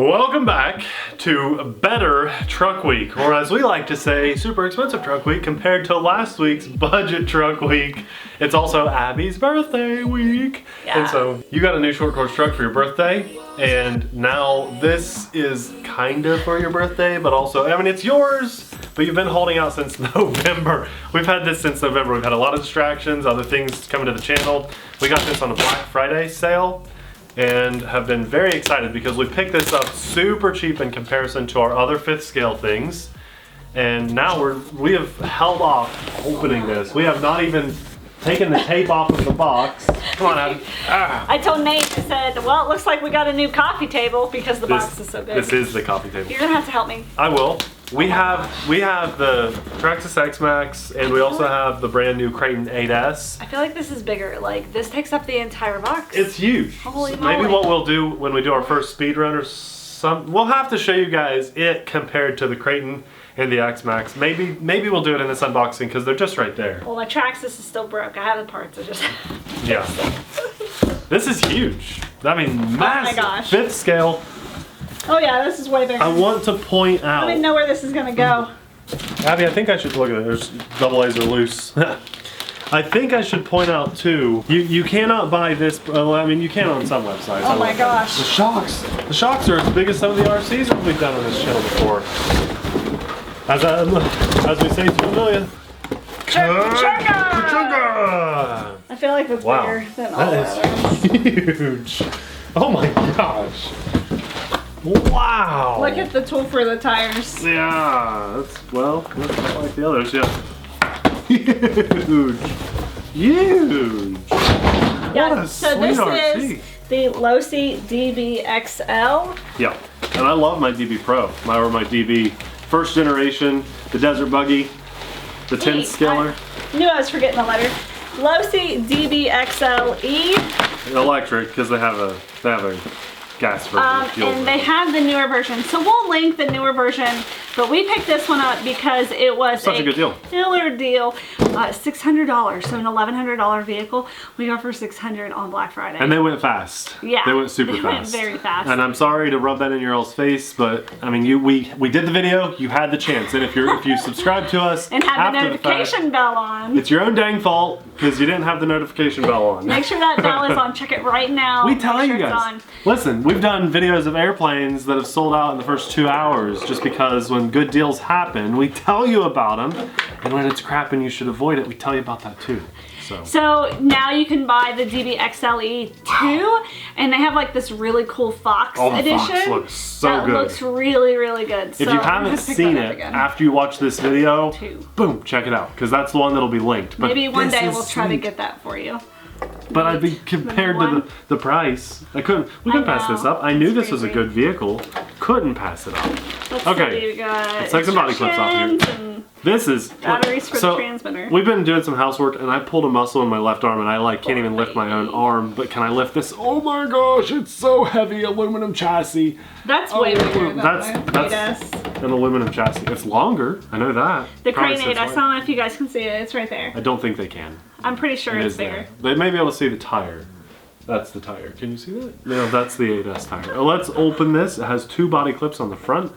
Welcome back to Better Truck Week, or as we like to say, super expensive truck week compared to last week's budget truck week. It's also Abby's birthday week. Yeah. And so you got a new short course truck for your birthday, and now this is kind of for your birthday, but also, I mean, it's yours, but you've been holding out since November. We've had this since November. We've had a lot of distractions, other things coming to the channel. We got this on a Black Friday sale, and have been very excited because we picked this up super cheap in comparison to our other 5th scale things. And now we have held off opening this. We have not even taken the tape off of the box. Come on, Abby. I told Nate, I said, well, it looks like we got a new coffee table because the box is so big. This is the coffee table. You're gonna have to help me. I will. We have the TheRcSaylors X-Max, and we also have the brand new Creighton 8S. I feel like this is bigger. Like, this takes up the entire box. It's huge. Holy moly. Maybe what we'll do when we do our first speed run or we'll have to show you guys it compared to the Creighton and the X-Max. Maybe we'll do it in this unboxing because they're just right there. Well, my Traxxas is still broke. I have the parts. I just... Yeah. This is huge. I mean, massive. Oh my gosh. 5th scale. Oh yeah, this is way bigger. I want to point out. I don't even know where this is gonna go. Abby, I think I should look at it. There's double A's are loose. I think I should point out too. You cannot buy this. Well, I mean, you can on some websites. Oh my gosh. The shocks are as big as some of the RCs that we've done on this channel before. As we say to Amelia. Chugga! I feel like it's bigger than all the others. Huge. Oh my gosh. Wow! Look at the tool for the tires. Yeah, that's not like the others, yeah. Huge! Huge! Yeah, what a so sweet this RC. is the Losi DBXL. Yeah, and I love my DB Pro, my DB first generation, the Desert Buggy, the 10th scaler. I knew I was forgetting the letter. Losi DBXLE. Electric, because they have a gas version. And they have the newer version. So we'll link the newer version, but we picked this one up because it was such a good deal. Killer deal. $600, so an $1,100 vehicle. We got for $600 on Black Friday. And they went fast. Yeah. They went super fast. They went very fast. And I'm sorry to rub that in your all's face, but I mean, we did the video, you had the chance. And if you subscribe to us and have the notification bell on. It's your own dang fault because you didn't have the notification bell on. Make sure that bell is on. Check it right now. We tell you guys. Listen, we've done videos of airplanes that have sold out in the first 2 hours just because when good deals happen, we tell you about them. And when it's crap and you should avoid it, we tell you about that too. So now you can buy the DBXLE 2, and they have like this really cool Fox edition. Fox looks so good. That looks really, really good. If you haven't seen it after you watch this video, boom, check it out because that's the one that'll be linked. But maybe one day we'll try to get that for you. But I'd be compared to the price. We couldn't pass this up. I knew this was a good vehicle. Couldn't pass it up. Okay, let's take some body clips off here. This is batteries for the transmitter. We've been doing some housework and I pulled a muscle in my left arm and I can't even lift my own arm. But can I lift this? Oh my gosh, it's so heavy, aluminum chassis. That's way bigger than that's an aluminum chassis. It's longer, I know that. The Creighton 8S, I don't know if you guys can see it, it's right there. I don't think they can. I'm pretty sure it's bigger. They may be able to see the tire. That's the tire. Can you see that? No, that's the 8S tire. Let's open this. It has 2 body clips on the front.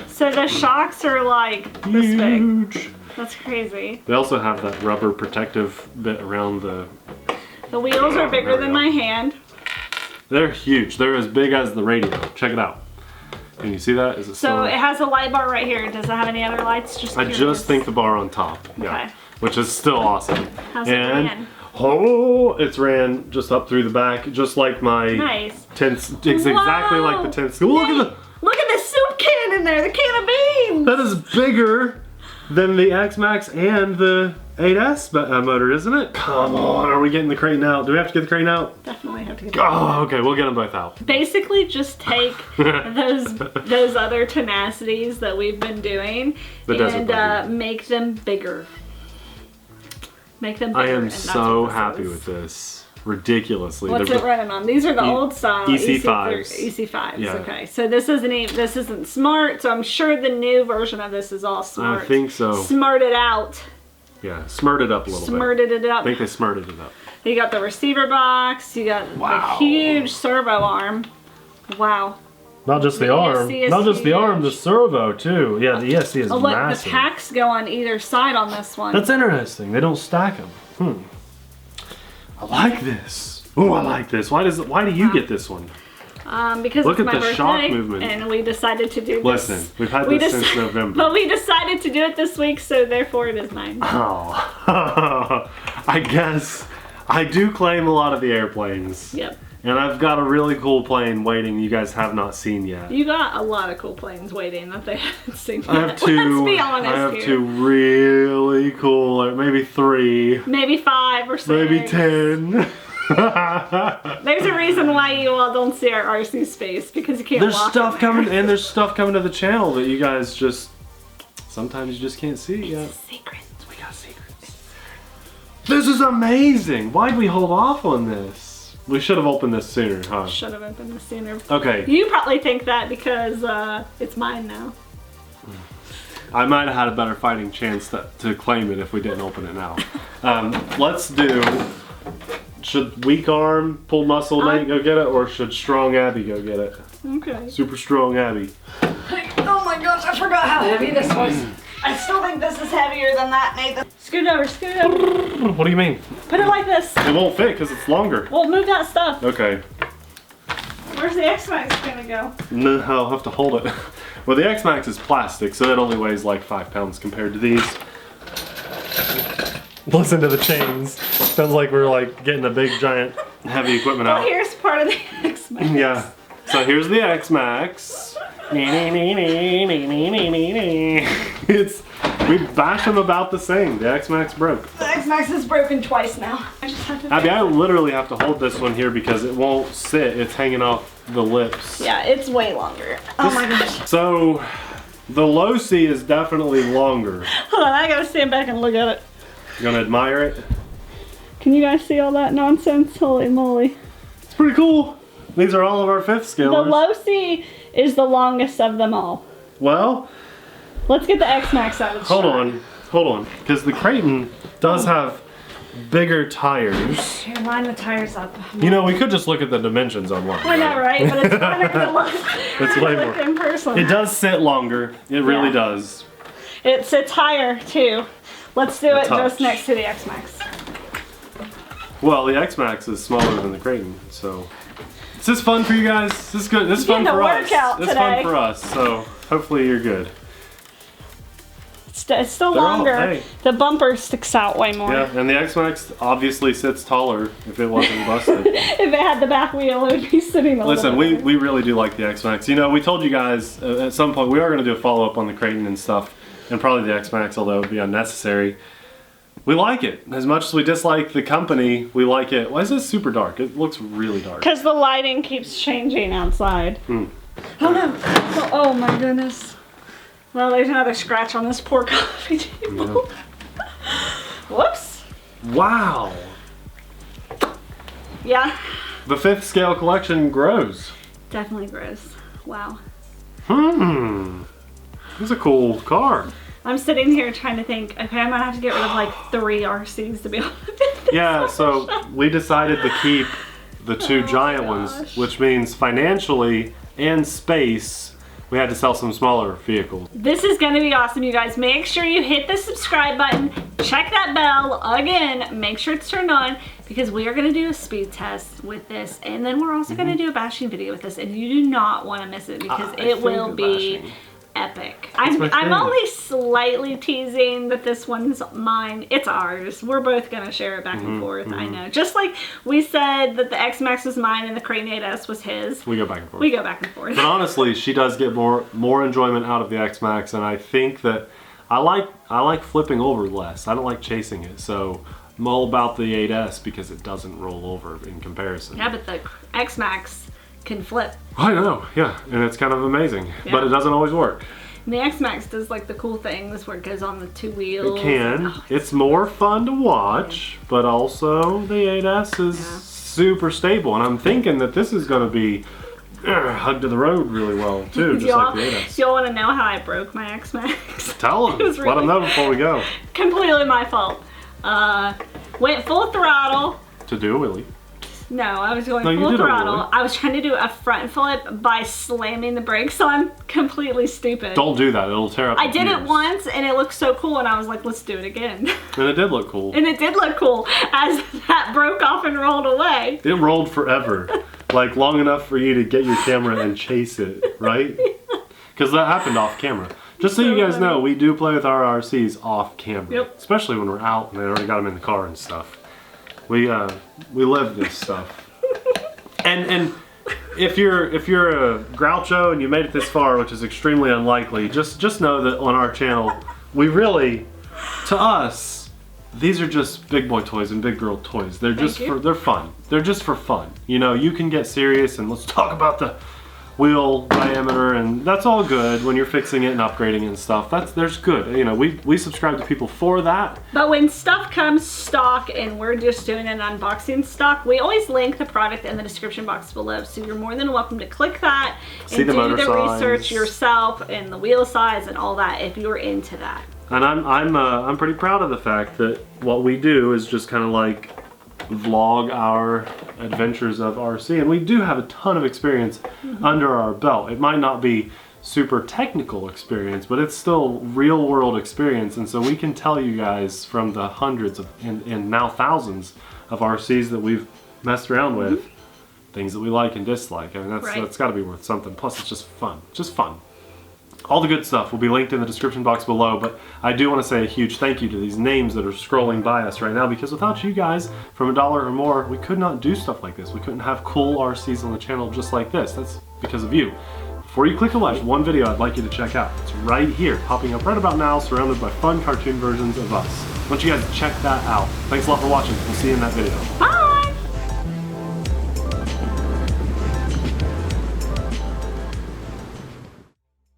So the shocks are like this big. That's crazy. They also have that rubber protective bit around the... The wheels are bigger than my hand. They're huge. They're as big as the radio. Check it out. Can you see that? Is it so it has a light bar right here. Does it have any other lights? I just think the bar on top. Yeah. Okay. Which is still awesome. How's it ran? Oh, it's ran just up through the back, just like my 10th. It's exactly like the 10th. Look at the soup can in there, the can of beans. That is bigger than the X-Max and the 8S motor, isn't it? Come on, are we getting the Creighton out? Do we have to get the Creighton out? Definitely have to get the Creighton out. Oh, okay, we'll get them both out. Basically, just take those other tenacities that we've been doing and make them bigger. Make them bigger. I am so happy with this. Ridiculously. What's it running on? These are the old style EC5s. EC5s. Yeah. Okay. So this isn't smart. So I'm sure the new version of this is all smart. I think so. Smarted out. Yeah, smarted up a little bit. Smarted it up. I think they smarted it up. You got the receiver box. You got the huge servo arm. Wow. Not just the arm. Not just the arm, the servo too. Yeah, the ESC is oh, look, massive. the packs go on either side on this one. That's interesting. They don't stack them. I like this. Oh, I like this. Why do you get this one? Because look it's at my the birthday, shock movement. and we decided to do this. Listen, we've had this since November. But we decided to do it this week, so therefore it is mine. Oh, I guess I do claim a lot of the airplanes. Yep. And I've got a really cool plane waiting you guys have not seen yet. You got a lot of cool planes waiting that they haven't seen yet. I have two. Let's be honest I have here. two really cool, like maybe 3. Maybe 5 or 6. Maybe 10. There's a reason why you all don't see our RC space, because you can't There's walk stuff in there. coming, and there's stuff coming to the channel that you guys just, sometimes you just can't see yet. Secrets. We got secrets. This is amazing. Why'd we hold off on this? We should have opened this sooner, huh? Should have opened this sooner. Okay. You probably think that because it's mine now. I might have had a better fighting chance to claim it if we didn't open it now. Let's do, should weak arm, pull muscle Nate go get it, or should strong Abby go get it? Okay. Super strong Abby. Oh my gosh, I forgot how heavy this was. I still think this is heavier than that, Nathan. Scoot over, scoot over. What do you mean? Put it like this. It won't fit because it's longer. Well, move that stuff. Okay. Where's the X-Max gonna go? No, I'll have to hold it. Well, the X-Max is plastic, so it only weighs like 5 pounds compared to these. Listen to the chains. Sounds like we're like getting a big, giant, heavy equipment out. Oh, here's part of the X-Max. Yeah. So here's the X-Max. It's, we bash them about the same. The X-Max broke. The X-Max is broken twice now. I just have to Abby, I literally have to hold this one here because it won't sit. It's hanging off the lips. Yeah, it's way longer. Oh my gosh. So, the Losi is definitely longer. Hold on, I gotta stand back and look at it. You gonna admire it? Can you guys see all that nonsense? Holy moly. It's pretty cool. These are all of our 5th The scalers. Losi is the longest of them all. Well, Let's get the X-Max out of the shot. hold on. Because the Creighton does have bigger tires. Here, line the tires up. You know, we could just look at the dimensions online. I know, right? But it's funner to look, It's way look more. in person. It does sit longer. It really Yeah. does. It sits higher, too. Let's do it touch. just next to the X-Max. Well, the X-Max is smaller than the Creighton, so. Is this fun for you guys? This is good. This is fun Getting a for us. workout This is today. fun for us, so hopefully you're good. It's still They're all- longer. hey. The bumper sticks out way more. Yeah, and the X-Max obviously sits taller if it wasn't busted. If it had the back wheel, it would be sitting a Listen, little bit. we really do like the X-Max. You know, we told you guys at some point we are going to do a follow-up on the Creighton and stuff, and probably the X-Max, although it would be unnecessary. We like it. As much as we dislike the company, we like it. Why is this super dark? It looks really dark. Because the lighting keeps changing outside. Oh no! Oh my goodness. Well, there's another scratch on this poor coffee table. Whoops. Wow. Yeah, The 5th scale collection grows. definitely gross. Wow. This is a cool car. I'm sitting here trying to think, okay, I'm gonna have to get rid of like 3 RCs to be able to do this. Yeah, so we decided to keep the 2 Oh giant my ones, gosh. which means financially and space, we had to sell some smaller vehicles. This is gonna be awesome, you guys. Make sure you hit the subscribe button, check that bell, again, make sure it's turned on, because we are gonna do a speed test with this, and then we're also gonna do a bashing video with this, and you do not wanna miss it, because I it think will of be bashing. epic. my I'm favorite. only slightly teasing that this one's mine. It's ours. We're both gonna share it back and forth. I know. Just like we said that the X-Max was mine and the Creighton 8S was his. We go back and forth. We go back and forth. But honestly, she does get more enjoyment out of the X-Max, and I think that I like flipping over less. I don't like chasing it, so I'm all about the 8S because it doesn't roll over in comparison. Yeah, but the X-Max can flip. I know, yeah, and it's kind of amazing, but it doesn't always work. And the X-Max does like the cool things where it goes on the 2 wheels. It can. It's more fun to watch, but also the 8S is super stable, and I'm thinking that this is going to be hug to the road really well too, just like the 8S. Y'all want to know how I broke my X-Max? Tell them. was Let them know before we go. Completely my fault. Went full throttle. To do a wheelie. No, I was going No, you full did a throttle. wheelie. I was trying to do a front flip by slamming the brakes, so I'm completely stupid. Don't do that. It'll tear up I the did it gears. once, and it looked so cool, and I was like, let's do it again. And it did look cool. And it did look cool as that broke off and rolled away. It rolled forever. Like long enough for you to get your camera and chase it, right? Because that happened off camera. Just so you guys know, we do play with our RCs off camera. Yep. Especially when we're out and they already got them in the car and stuff. We live this stuff. And if you're a Groucho and you made it this far, which is extremely unlikely, just know that on our channel, we really, to us, these are just big boy toys and big girl toys. They're just they're fun. They're just for fun. You know, you can get serious and let's talk about the wheel diameter, and that's all good when you're fixing it and upgrading it and stuff. There's good. You know, we subscribe to people for that. But when stuff comes stock and we're just doing an unboxing stock, we always link the product in the description box below. So you're more than welcome to click that and See the do motor the size. research yourself and the wheel size and all that if you're into that. And I'm pretty proud of the fact that what we do is just kind of like vlog our adventures of RC, and we do have a ton of experience under our belt. It might not be super technical experience, but it's still real world experience, and so we can tell you guys from the hundreds of and now thousands of RCs that we've messed around with, things that we like and dislike. I mean, that's got to be worth something. Plus, it's just fun. Just fun. All the good stuff will be linked in the description box below, but I do want to say a huge thank you to these names that are scrolling by us right now, because without you guys, from $1 or more, we could not do stuff like this. We couldn't have cool RCs on the channel just like this. That's because of you. Before you click away, there's one video I'd like you to check out. It's right here, popping up right about now, surrounded by fun cartoon versions of us. I want you guys to check that out. Thanks a lot for watching. We'll see you in that video. Bye!